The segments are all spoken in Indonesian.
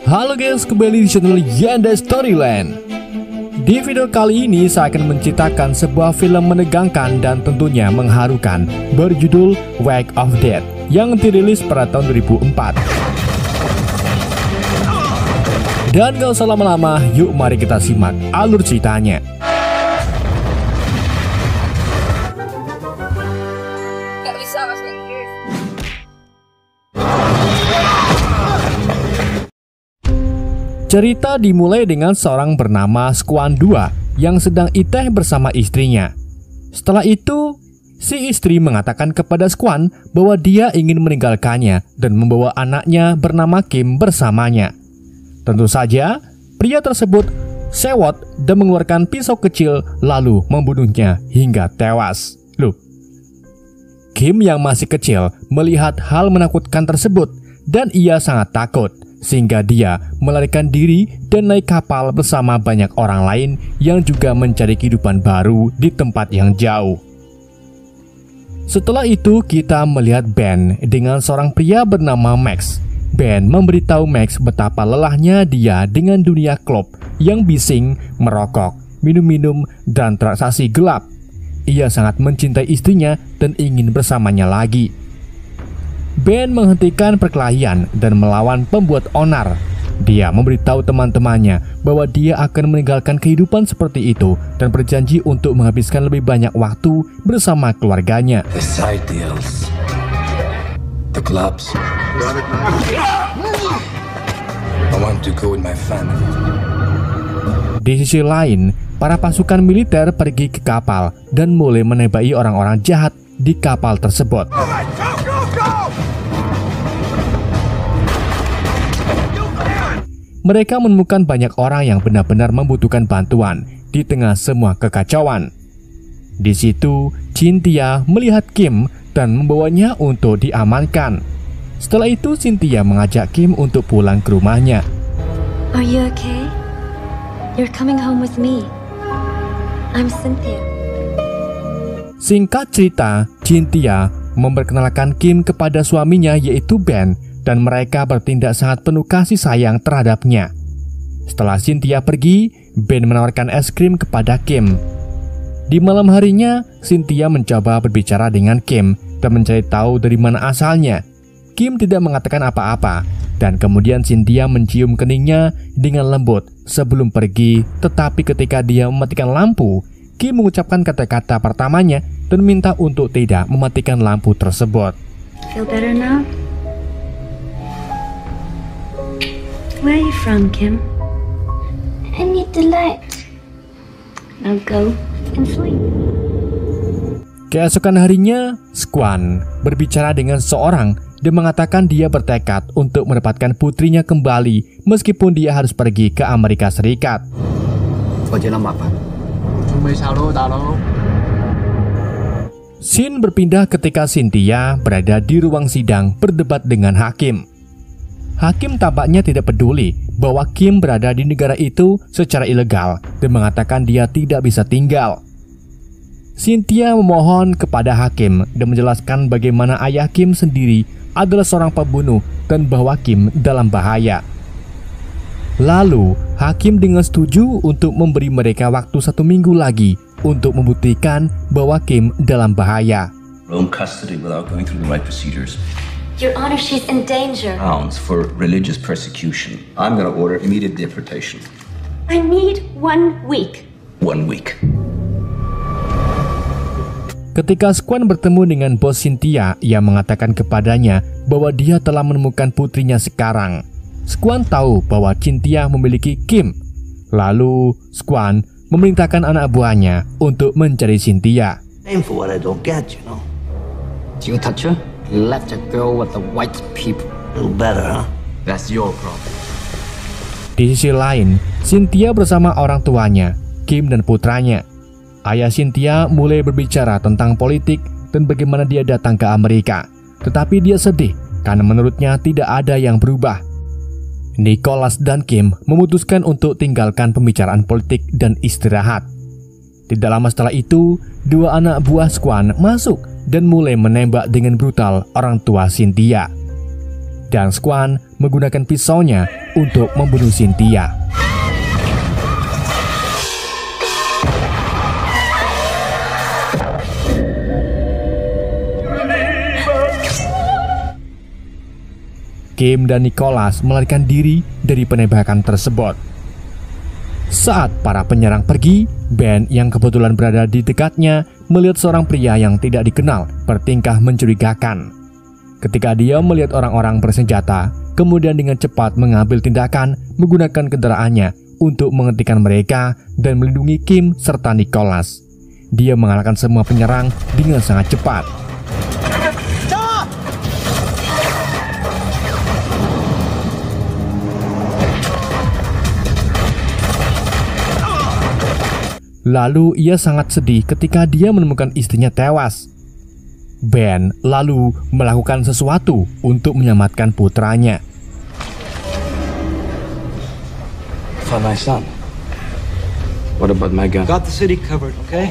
Halo guys, kembali di channel Yanda Storyland. Di video kali ini saya akan menceritakan sebuah film menegangkan dan tentunya mengharukan berjudul Wake of Death yang dirilis pada tahun 2004. Dan gak usah lama-lama, yuk mari kita simak alur ceritanya. Cerita dimulai dengan seorang bernama Squan 2 yang sedang iteh bersama istrinya. Setelah itu, si istri mengatakan kepada Squan bahwa dia ingin meninggalkannya dan membawa anaknya bernama Kim bersamanya. Tentu saja, pria tersebut sewot dan mengeluarkan pisau kecil lalu membunuhnya hingga tewas. Loh, Kim yang masih kecil melihat hal menakutkan tersebut dan ia sangat takut. Sehingga dia melarikan diri dan naik kapal bersama banyak orang lain yang juga mencari kehidupan baru di tempat yang jauh. Setelah itu kita melihat Ben dengan seorang pria bernama Max. Ben memberitahu Max betapa lelahnya dia dengan dunia klub yang bising, merokok, minum-minum, dan transaksi gelap. Ia sangat mencintai istrinya dan ingin bersamanya lagi. Ben menghentikan perkelahian dan melawan pembuat onar. Dia memberitahu teman-temannya bahwa dia akan meninggalkan kehidupan seperti itu dan berjanji untuk menghabiskan lebih banyak waktu bersama keluarganya. The side deals, the clubs. I want to go with my family. Di sisi lain, para pasukan militer pergi ke kapal dan mulai menembaki orang-orang jahat di kapal tersebut. Mereka menemukan banyak orang yang benar-benar membutuhkan bantuan di tengah semua kekacauan. Di situ, Cynthia melihat Kim dan membawanya untuk diamankan. Setelah itu, Cynthia mengajak Kim untuk pulang ke rumahnya. Are you okay? You're coming home with me. I'm Cynthia. Singkat cerita, Cynthia memperkenalkan Kim kepada suaminya yaitu Ben. Dan mereka bertindak sangat penuh kasih sayang terhadapnya. Setelah Cynthia pergi, Ben menawarkan es krim kepada Kim. Di malam harinya, Cynthia mencoba berbicara dengan Kim dan mencari tahu dari mana asalnya. Kim tidak mengatakan apa-apa, dan kemudian Cynthia mencium keningnya dengan lembut sebelum pergi. Tetapi ketika dia mematikan lampu, Kim mengucapkan kata-kata pertamanya dan minta untuk tidak mematikan lampu tersebut. Feel better now? Where are you from, Kim? I need the light. Now go and sleep. Keesokan harinya, Squan berbicara dengan seorang dan mengatakan dia bertekad untuk mendapatkan putrinya kembali meskipun dia harus pergi ke Amerika Serikat. Scene berpindah ketika Cynthia berada di ruang sidang berdebat dengan hakim. Hakim tampaknya tidak peduli bahwa Kim berada di negara itu secara ilegal dan mengatakan dia tidak bisa tinggal. Cynthia memohon kepada hakim dan menjelaskan bagaimana ayah Kim sendiri adalah seorang pembunuh dan bahwa Kim dalam bahaya. Lalu, hakim dengan setuju untuk memberi mereka waktu 1 minggu lagi untuk membuktikan bahwa Kim dalam bahaya. Rome custody without going through the right procedures. Your Honor, she's in danger. Grounds for religious persecution. I'm gonna order immediate deportation. I need 1 week. 1 week. Ketika Squan bertemu dengan bos Cynthia, ia mengatakan kepadanya bahwa dia telah menemukan putrinya sekarang. Squan tahu bahwa Cynthia memiliki Kim. Lalu, Squan memerintahkan anak buahnya untuk mencari Cynthia. Aim for what I don't get, you know. Do you touch her? You left a girl with the white people. A little better, huh? That's your problem. Di sisi lain, Cynthia bersama orang tuanya, Kim dan putranya. Ayah Cynthia mulai berbicara tentang politik dan bagaimana dia datang ke Amerika. Tetapi dia sedih karena menurutnya tidak ada yang berubah. Nicholas dan Kim memutuskan untuk tinggalkan pembicaraan politik dan istirahat. Tidak lama setelah itu, 2 anak buah Squan masuk dan mulai menembak dengan brutal orang tua Cynthia. dan Squan menggunakan pisaunya untuk membunuh Cynthia. Kim dan Nicholas melarikan diri dari penembakan tersebut. Saat para penyerang pergi, Ben yang kebetulan berada di dekatnya melihat seorang pria yang tidak dikenal bertingkah mencurigakan. Ketika dia melihat orang-orang bersenjata, kemudian dengan cepat mengambil tindakan menggunakan kendaraannya untuk menghentikan mereka dan melindungi Kim serta Nicholas. Dia mengalahkan semua penyerang dengan sangat cepat. Lalu ia sangat sedih ketika dia menemukan istrinya tewas. Ben lalu melakukan sesuatu untuk menyelamatkan putranya. Found my son. What about my gun? Got the city covered, okay?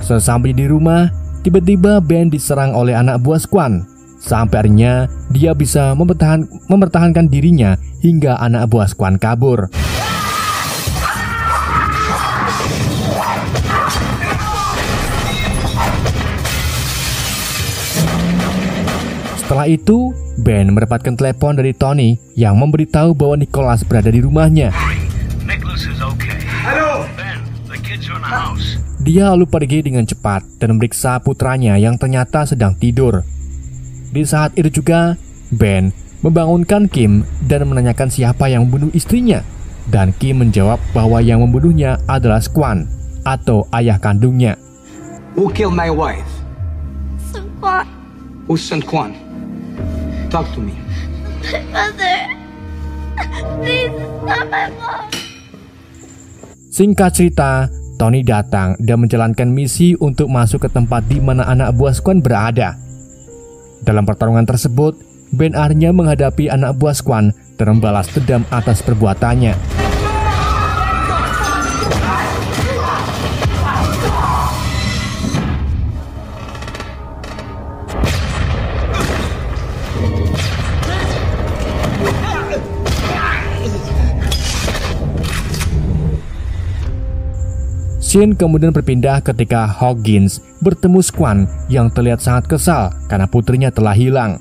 Sesampai di rumah, tiba-tiba Ben diserang oleh anak buah Squan. Sampai akhirnya dia bisa mempertahankan dirinya hingga anak buah Squan kabur. Setelah itu, Ben mendapatkan telepon dari Tony yang memberitahu bahwa Nicholas berada di rumahnya. Dia lalu pergi dengan cepat dan memeriksa putranya yang ternyata sedang tidur. Di saat itu juga, Ben membangunkan Kim dan menanyakan siapa yang membunuh istrinya. Dan Kim menjawab bahwa yang membunuhnya adalah Squan atau ayah kandungnya. Who killed my wife? Squan, Who's Sun Quan? Talk to me. my mother. Please, it's not my mom. Singkat cerita, Tony datang dan menjalankan misi untuk masuk ke tempat di mana anak buah Squan berada. Dalam pertarungan tersebut, Ben akhirnya menghadapi anak buah Squan dan membalas dendam atas perbuatannya. Scene kemudian berpindah ketika Hoggins bertemu Squan yang terlihat sangat kesal karena putrinya telah hilang.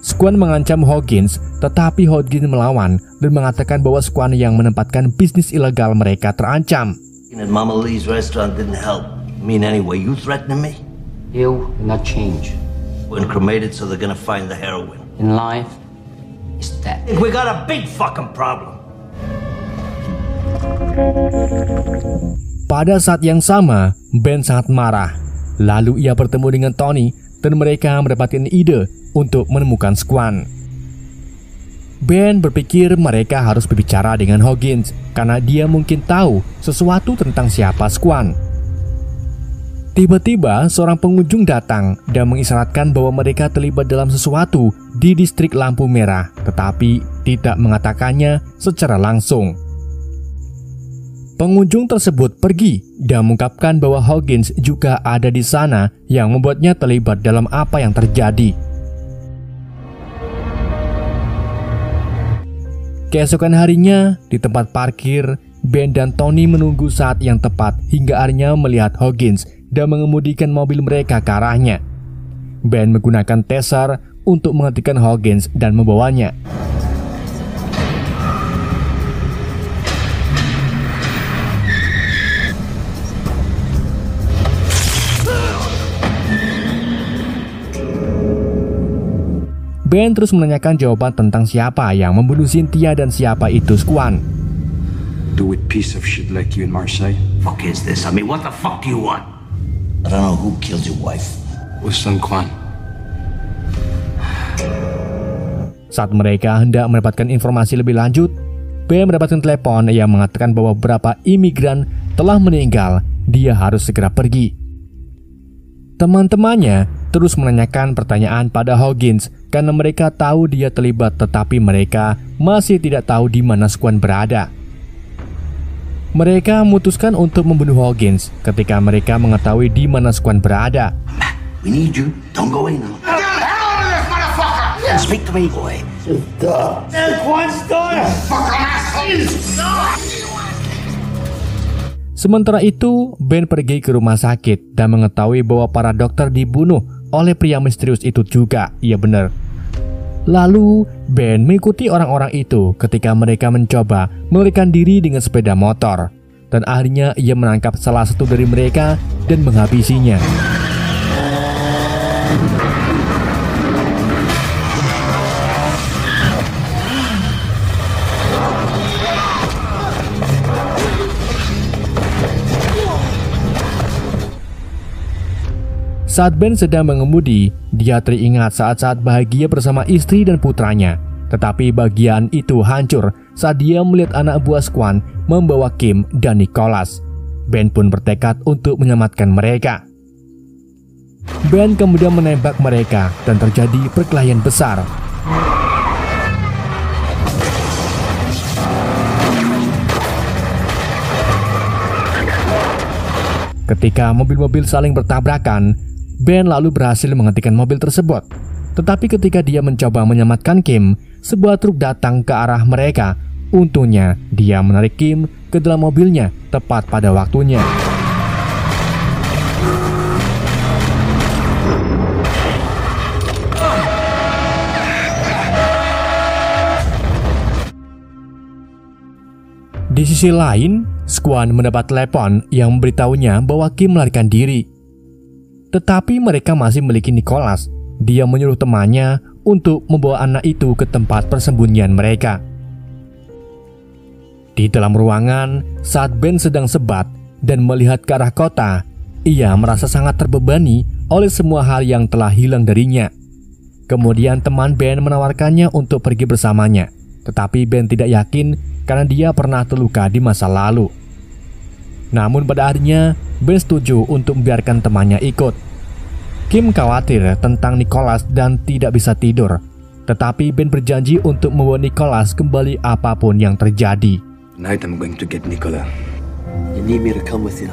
Squan mengancam Hoggins, tetapi Hoggins melawan dan mengatakan bahwa Squan yang menempatkan bisnis ilegal mereka terancam. At Mama Lee's restaurant didn't help. I mean, anyway, you threatening me? You will not change. When cremated, so they're gonna find the heroin. In life, is that. We got a big fucking problem. Pada saat yang sama, Ben sangat marah. Lalu ia bertemu dengan Tony dan mereka mendapatkan ide untuk menemukan Squan. Ben berpikir mereka harus berbicara dengan Hoggins karena dia mungkin tahu sesuatu tentang siapa Squan. Tiba-tiba seorang pengunjung datang dan mengisyaratkan bahwa mereka terlibat dalam sesuatu di distrik lampu merah, tetapi tidak mengatakannya secara langsung. Pengunjung tersebut pergi dan mengungkapkan bahwa Hoggins juga ada di sana yang membuatnya terlibat dalam apa yang terjadi. Keesokan harinya, di tempat parkir, Ben dan Tony menunggu saat yang tepat hingga akhirnya melihat Hoggins dan mengemudikan mobil mereka ke arahnya. Ben menggunakan taser untuk menghentikan Hoggins dan membawanya. Ben terus menanyakan jawaban tentang siapa yang membunuh Cynthia dan siapa itu Squan. Do with piece of shit like you in Marseille? Fuck is this? I mean, what the fuck do you want? I don't know who killed your wife. Who's Sun Quan? Saat mereka hendak mendapatkan informasi lebih lanjut, Ben mendapatkan telepon yang mengatakan bahwa beberapa imigran telah meninggal. Dia harus segera pergi. Teman-temannya terus menanyakan pertanyaan pada Hoggins karena mereka tahu dia terlibat, tetapi mereka masih tidak tahu di mana Squan berada. Mereka memutuskan untuk membunuh Hoggins ketika mereka mengetahui di mana Squan berada. We need you. Don't go in now. Get the hell out of this, motherfucker! Speak to me, boy. Sementara itu, Ben pergi ke rumah sakit dan mengetahui bahwa para dokter dibunuh oleh pria misterius itu juga. Iya benar. Lalu, Ben mengikuti orang-orang itu ketika mereka mencoba melarikan diri dengan sepeda motor. Dan akhirnya ia menangkap salah satu dari mereka dan menghabisinya. Saat Ben sedang mengemudi, dia teringat saat-saat bahagia bersama istri dan putranya. Tetapi bagian itu hancur saat dia melihat anak buah Squan membawa Kim dan Nicholas. Ben pun bertekad untuk menyelamatkan mereka. Ben kemudian menembak mereka dan terjadi perkelahian besar. Ketika mobil-mobil saling bertabrakan, Ben lalu berhasil menghentikan mobil tersebut. Tetapi ketika dia mencoba menyelamatkan Kim, sebuah truk datang ke arah mereka. Untungnya, dia menarik Kim ke dalam mobilnya tepat pada waktunya. Di sisi lain, Squan mendapat telepon yang memberitahunya bahwa Kim melarikan diri. Tetapi mereka masih memiliki Nicholas. Dia menyuruh temannya untuk membawa anak itu ke tempat persembunyian mereka. Di dalam ruangan, saat Ben sedang sebat dan melihat ke arah kota, ia merasa sangat terbebani oleh semua hal yang telah hilang darinya. Kemudian teman Ben menawarkannya untuk pergi bersamanya. Tetapi Ben tidak yakin karena dia pernah terluka di masa lalu. Namun pada akhirnya, Ben setuju untuk membiarkan temannya ikut. Kim khawatir tentang Nicholas dan tidak bisa tidur. Tetapi Ben berjanji untuk membawa Nicholas kembali apapun yang terjadi. Tonight I'm going to get Nicola. You need me to come with you?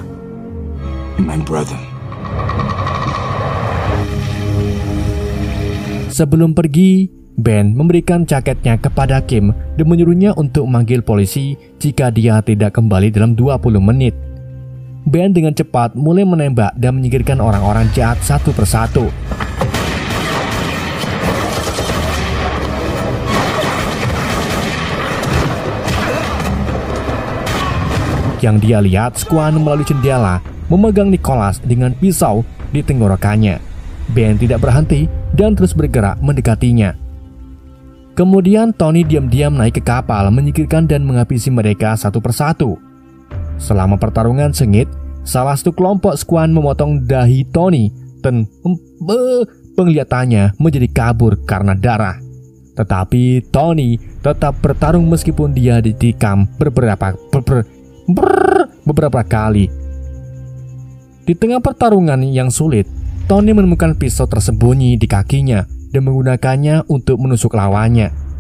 My brother. Sebelum pergi, Ben memberikan jaketnya kepada Kim dan menyuruhnya untuk memanggil polisi jika dia tidak kembali dalam 20 menit. Ben dengan cepat mulai menembak dan menyingkirkan orang-orang jahat satu persatu. Yang dia lihat, Squan melalui jendela memegang Nicholas dengan pisau di tenggorokannya. Ben tidak berhenti dan terus bergerak mendekatinya. Kemudian Tony diam-diam naik ke kapal, menyingkirkan dan menghabisi mereka satu persatu. Selama pertarungan sengit, salah satu kelompok Squan memotong dahi Tony dan penglihatannya menjadi kabur karena darah. Tetapi Tony tetap bertarung meskipun dia ditikam beberapa kali. Di tengah pertarungan yang sulit, Tony menemukan pisau tersembunyi di kakinya dan menggunakannya untuk menusuk lawannya.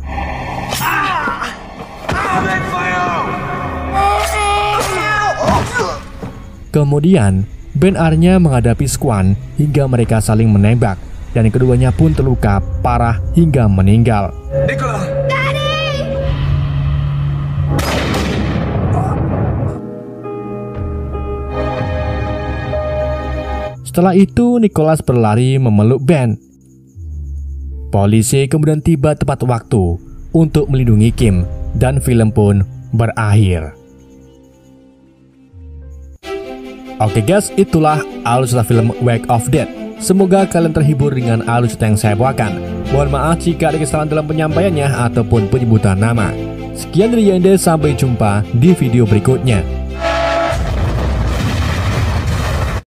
Kemudian, Ben akhirnya menghadapi Squan hingga mereka saling menembak dan keduanya pun terluka parah hingga meninggal. Nicola! Setelah itu, Nicholas berlari memeluk Ben. Polisi kemudian tiba tepat waktu untuk melindungi Kim dan film pun berakhir. Oke guys, itulah alur cerita film Wake of Death. Semoga kalian terhibur dengan alur cerita yang saya bawakan. Mohon maaf jika ada kesalahan dalam penyampaiannya ataupun penyebutan nama. Sekian dari Yende, sampai jumpa di video berikutnya.